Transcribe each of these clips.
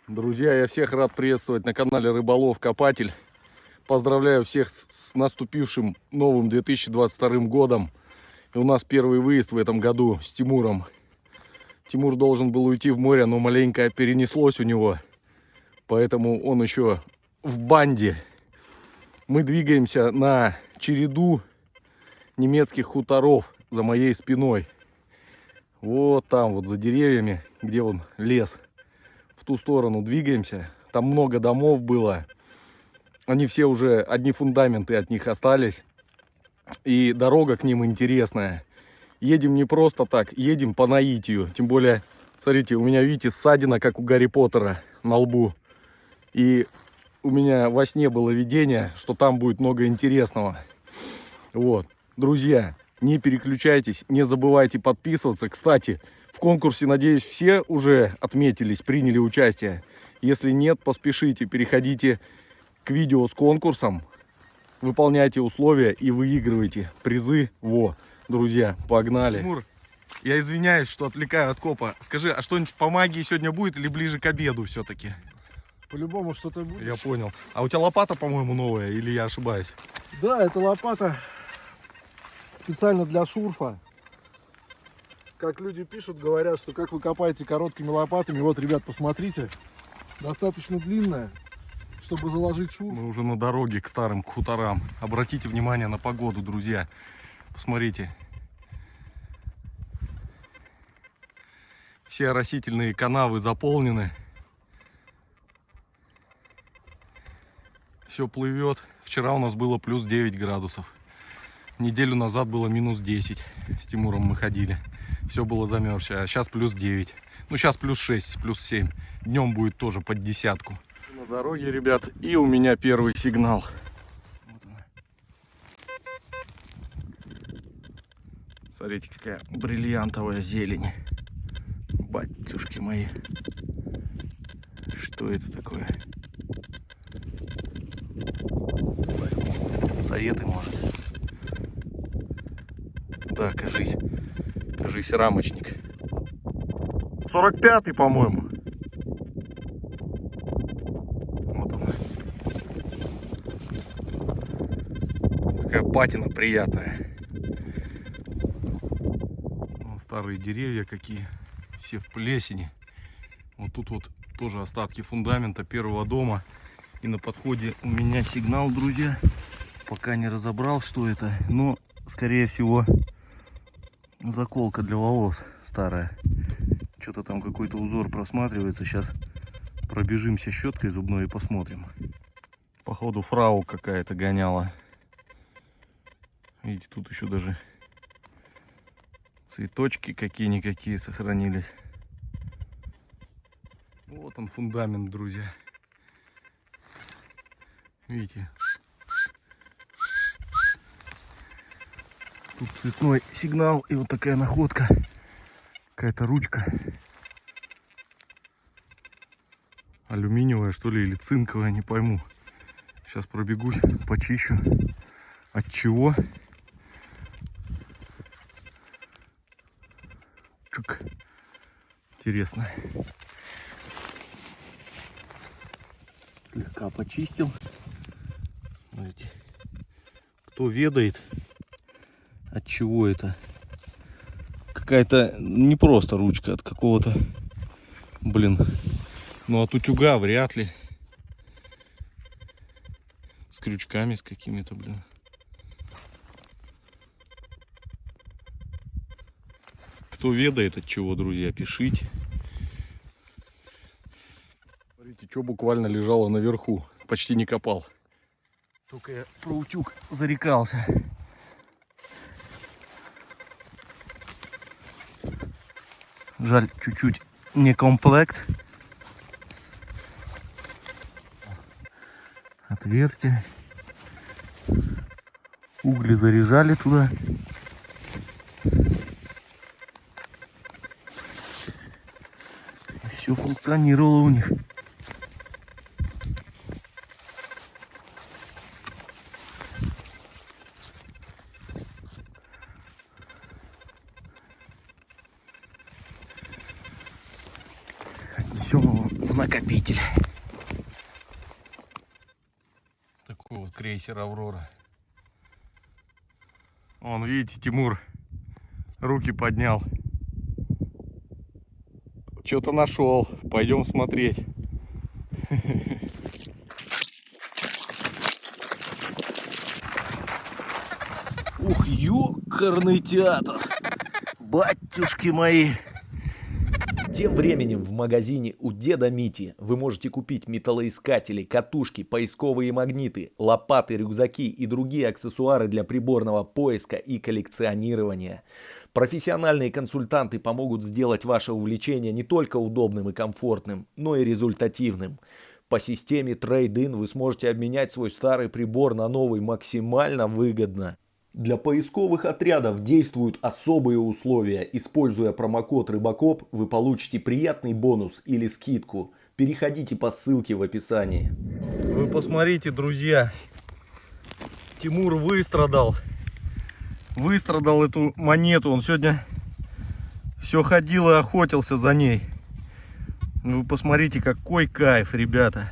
Друзья, я всех рад приветствовать на канале Рыболов Копатель. Поздравляю всех с наступившим новым 2022 годом. И у нас первый выезд в этом году с Тимуром. Тимур должен был уйти в море, но маленько перенеслось у него. Поэтому он еще в банде. Мы двигаемся на череду немецких хуторов за моей спиной. Вот там, вот за деревьями, где вон лес. В ту сторону двигаемся. Там много домов было. Они все уже, одни фундаменты от них остались. И дорога к ним интересная. Едем не просто так, едем по наитию. Тем более, смотрите, у меня, видите, ссадина, как у Гарри Поттера на лбу. И у меня во сне было видение, что там будет много интересного. Вот, друзья, не переключайтесь, не забывайте подписываться. Кстати, в конкурсе, надеюсь, все уже отметились, приняли участие. Если нет, поспешите, переходите к видео с конкурсом, выполняйте условия и выигрывайте призы. Во, друзья, погнали. Тимур, я извиняюсь, что отвлекаю от копа. Скажи, а что-нибудь по магии сегодня будет или ближе к обеду все-таки? По-любому что-то будет. Я понял. А у тебя лопата, по-моему, новая, или я ошибаюсь? Да, это лопата специально для шурфа. Как люди пишут, говорят, что как вы копаете короткими лопатами. Вот, ребят, посмотрите. Достаточно длинная, чтобы заложить шурф. Мы уже на дороге к старым к хуторам. Обратите внимание на погоду, друзья. Посмотрите. Все оросительные канавы заполнены. Все плывет. Вчера у нас было плюс 9 градусов. Неделю назад было минус 10. С Тимуром мы ходили. Все было замерзшее. А сейчас плюс 9. Ну, сейчас плюс 6, плюс 7. Днем будет тоже под десятку. На дороге, ребят. И у меня первый сигнал. Вот она. Смотрите, какая бриллиантовая зелень. Батюшки мои. Что это такое? Советы, может? Да, кажись, рамочник. 45-й, по-моему. Вот он. Какая патина приятная. Вон старые деревья какие. Все в плесени. Вот тут вот тоже остатки фундамента первого дома. И на подходе у меня сигнал, друзья. Пока не разобрал, что это. Но, скорее всего, заколка для волос старая. Что-то там какой-то узор просматривается. Сейчас пробежимся щеткой зубной и посмотрим. Походу фрау какая-то гоняла. Видите, тут еще даже цветочки какие-никакие сохранились. Вот он фундамент, друзья. Видите? Тут цветной сигнал и вот такая находка. Какая-то ручка. Алюминиевая, что ли, или цинковая, не пойму. Сейчас пробегусь, почищу. От чего? Чук. Интересно. Слегка почистил. Смотрите. Кто ведает, от чего это? Какая-то не просто ручка, от какого-то, блин, ну от утюга вряд ли. С крючками, с какими-то, блин. Кто ведает от чего, друзья, пишите. Смотрите, что буквально лежало наверху. Почти не копал. Только я про утюг зарекался. Жаль, чуть-чуть не комплект. Отверстие. Угли заряжали туда. Все функционировало у них. Отнесем его накопить. любитель. Такой вот крейсер Аврора. Вон, видите, Тимур руки поднял. Что-то нашел. Пойдем смотреть. Ух, ёкарный театр. Батюшки мои. Тем временем в магазине у деда Мити вы можете купить металлоискатели, катушки, поисковые магниты, лопаты, рюкзаки и другие аксессуары для приборного поиска и коллекционирования. Профессиональные консультанты помогут сделать ваше увлечение не только удобным и комфортным, но и результативным. По системе Trade-in вы сможете обменять свой старый прибор на новый максимально выгодно. Для поисковых отрядов действуют особые условия. Используя промокод Рыбакоп, вы получите приятный бонус или скидку. Переходите по ссылке в описании. Вы посмотрите, друзья. Тимур выстрадал эту монету. Он сегодня все ходил и охотился за ней. Вы посмотрите, какой кайф, ребята.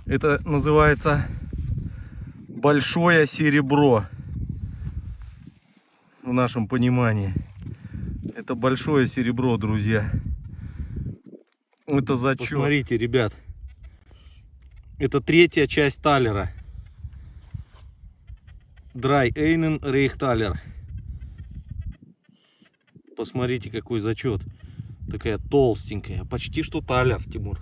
Это называется большое серебро. В нашем понимании. Это большое серебро, друзья. Это зачет. Посмотрите, ребят. Это третья часть талера. Драй Эйнен Рейхталер. Посмотрите, какой зачет. Такая толстенькая. Почти что талер, Тимур.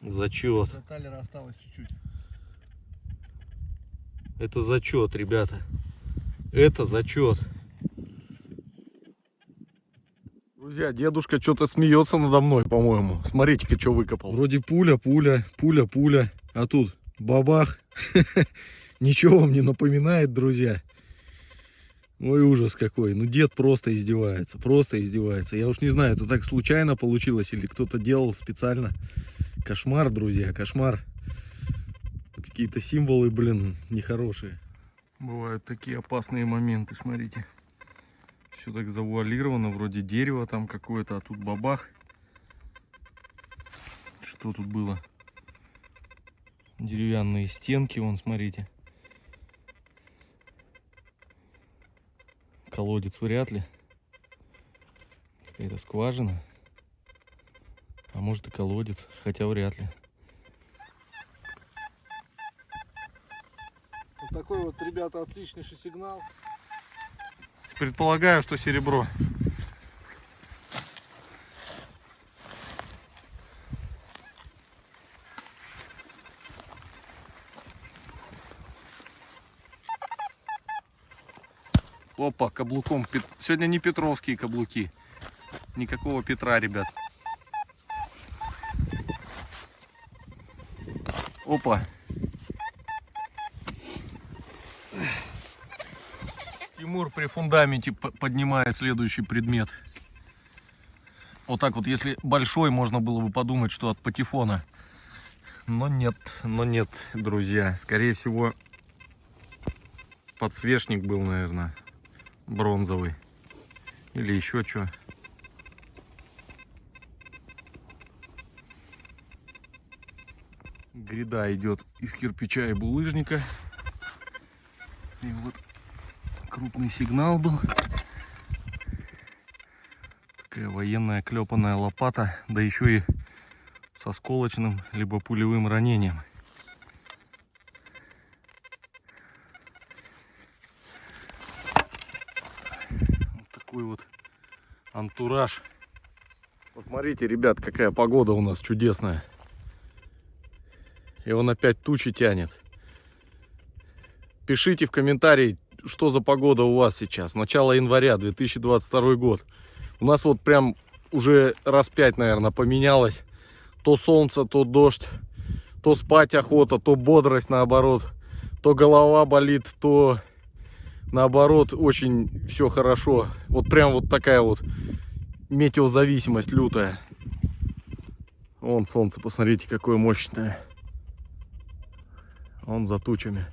Зачет. До талера осталось чуть-чуть. Это зачет, ребята. Это зачет. Друзья, дедушка что-то смеется надо мной, по-моему. Смотрите-ка, что выкопал. Вроде пуля. А тут бабах. Ничего вам не напоминает, друзья. Ой, ужас какой. Ну, дед просто издевается. Я уж не знаю, это так случайно получилось или кто-то делал специально. Кошмар, друзья, кошмар. Какие-то символы, блин, нехорошие. Бывают такие опасные моменты, смотрите. Все так завуалировано, вроде дерево там какое-то, а тут бабах. Что тут было? Деревянные стенки, вон, смотрите. Колодец вряд ли. Какая-то скважина. А может и колодец, хотя вряд ли. Вот такой вот, ребята, отличнейший сигнал. Предполагаю, что серебро. Опа, каблуком. Сегодня не петровские каблуки. Никакого Петра, ребят. Опа. Тимур при фундаменте поднимает следующий предмет. Вот так вот, если большой, можно было бы подумать, что от патефона. Но нет, друзья. Скорее всего, подсвечник был, наверное, бронзовый. Или еще что. Гряда идет из кирпича и булыжника. И вот крупный сигнал был. Такая военная клепанная лопата, да еще и с осколочным либо пулевым ранением. Вот такой вот антураж. Посмотрите, ребят, какая погода у нас чудесная. И он опять тучи тянет. Пишите в комментарии, что за погода у вас сейчас. Начало января 2022 год. У нас вот прям уже раз 5, наверное, поменялось. То солнце, то дождь. То спать охота, то бодрость наоборот. То голова болит, то наоборот очень все хорошо. Вот прям вот такая вот метеозависимость лютая. Вон солнце, посмотрите, какое мощное. Вон за тучами.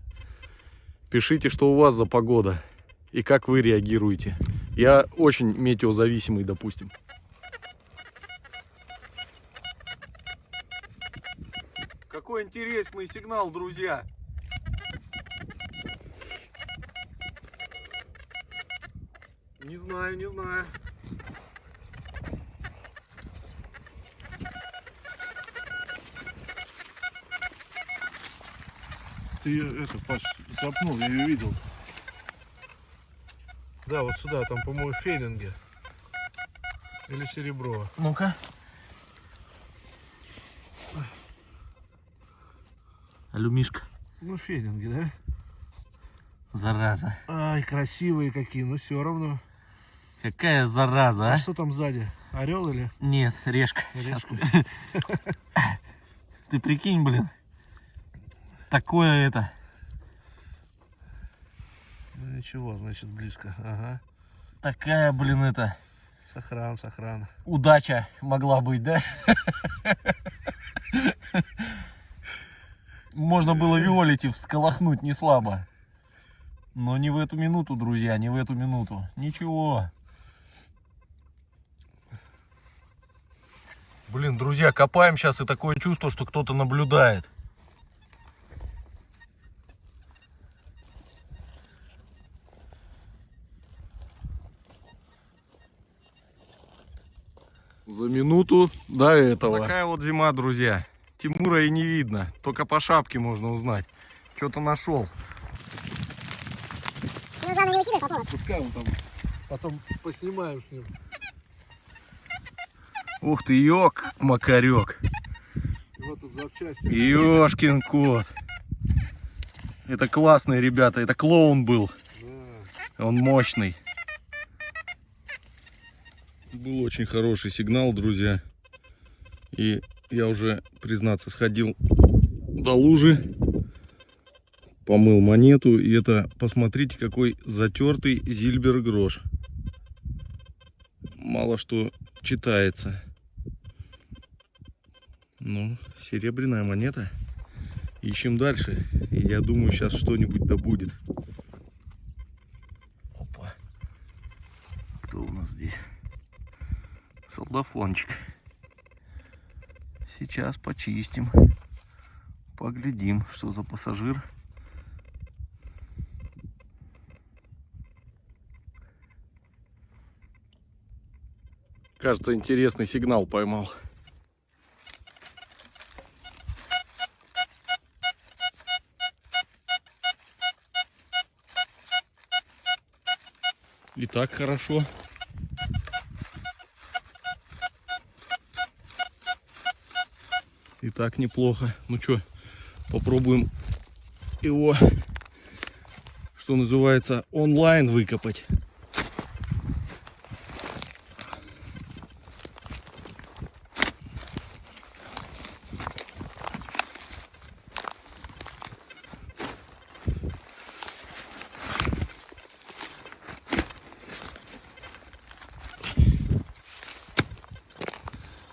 Пишите, что у вас за погода и как вы реагируете. Я очень метеозависимый, допустим. какой интересный сигнал, друзья. Не знаю, не знаю. Ты ее, это, Паш, запнул, я ее видел. Да, вот сюда, там, по-моему, фенинги. Или серебро. Ну-ка. Алюмишка. Ну, фенинги, да? Зараза. Ай, красивые какие, но все равно. Какая зараза, А а? что там сзади? Орел или Нет, решка. решка? Ты прикинь, блин. Такое это. Ну ничего, значит, близко. Ага. Такая, блин, это. Сохран, сохран. Удача могла быть, да? Можно было Виолити всколохнуть не слабо. Но не в эту минуту, друзья, не в эту минуту. Ничего. Блин, друзья, копаем сейчас, и такое чувство, что кто-то наблюдает. За минуту до этого. Такая вот зима, друзья. Тимура и не видно. Только по шапке можно узнать. Что-то нашел. Ну, главное, не выкидывай по поводу. Пускай он там. Потом поснимаем с ним. Ух ты, ёк, макарек. И вот тут запчасти. Ёшкин кот. Это классные ребята. Это клоун был. Да. Он мощный. Был очень хороший сигнал, друзья. И я уже, признаться, сходил до лужи, помыл монету. И это, посмотрите, какой затертый зильбер-грош. Мало что читается. Ну, серебряная монета. Ищем дальше. И я думаю, сейчас что-нибудь да будет. Опа. Кто у нас здесь? Солдафончик. Сейчас почистим. Поглядим, что за пассажир. Кажется, интересный сигнал поймал. И так хорошо. И так неплохо. Ну что, попробуем его, что называется, онлайн выкопать.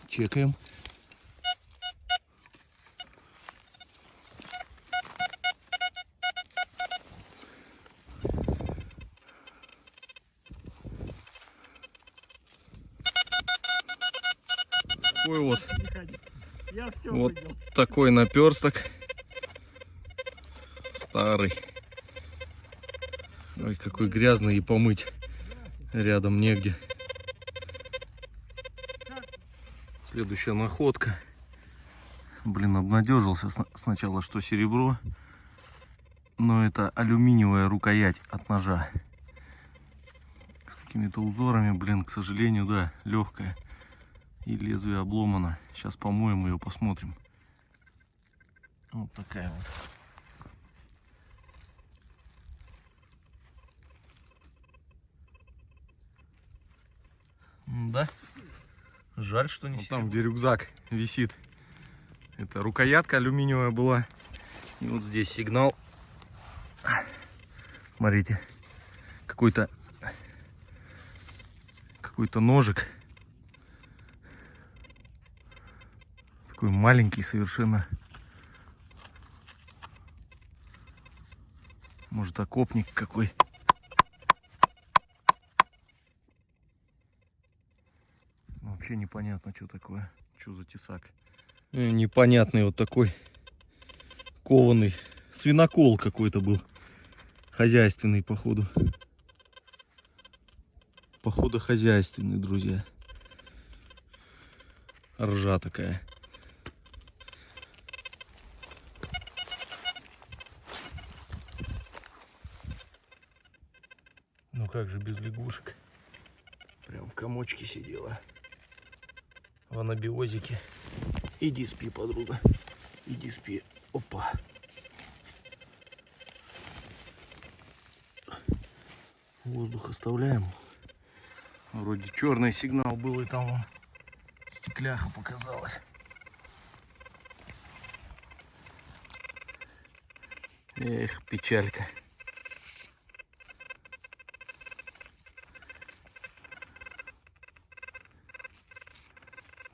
Чекаем. Такой вот, Я все вот такой наперсток. Старый. Ой, какой грязный, и помыть рядом негде. Следующая находка. Блин, обнадежился сначала, что серебро. Но это алюминиевая рукоять от ножа. С какими-то узорами, блин, к сожалению, да, легкая. И лезвие обломано. Сейчас помоем ее, посмотрим. Вот такая вот. Да. Жаль, что не вот там, где рюкзак висит. Это рукоятка алюминиевая была. И вот здесь сигнал. Смотрите. Какой-то ножик. Такой маленький совершенно. Может, окопник какой. Вообще непонятно, что такое. Что за тесак. Непонятный вот такой упакованный. Свинокол какой-то был. Хозяйственный, походу. Походу хозяйственный, друзья. Ржа такая. Ну как же без лягушек? Прям в комочке сидела. В анабиозике. Иди спи, подруга. Иди спи. Опа. Воздух оставляем. Вроде черный сигнал был, и там вон стекляха показалась. Эх, печалька.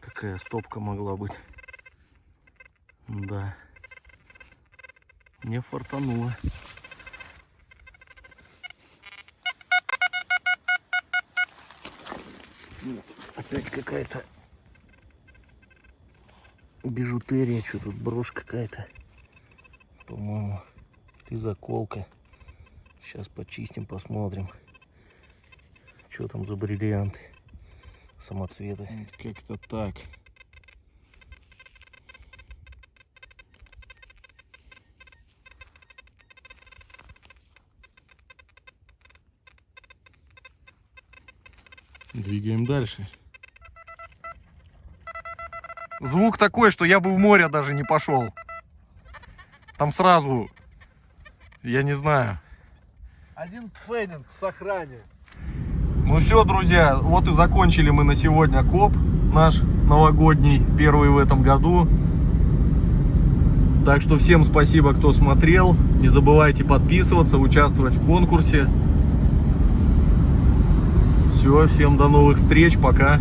Такая стопка могла быть. Да. Не фартануло. Опять какая-то бижутерия, что тут брошь какая-то, по-моему, и заколка. Сейчас почистим, посмотрим, что там за бриллианты, самоцветы. Как-то так. Двигаем дальше. Звук такой, что я бы в море даже не пошел. Там сразу, я не знаю. Один пфенинг в сохране. Ну все, друзья, вот и закончили мы на сегодня коп наш новогодний, первый в этом году. Так что всем спасибо, кто смотрел. Не забывайте подписываться, участвовать в конкурсе. Все, всем до новых встреч, пока.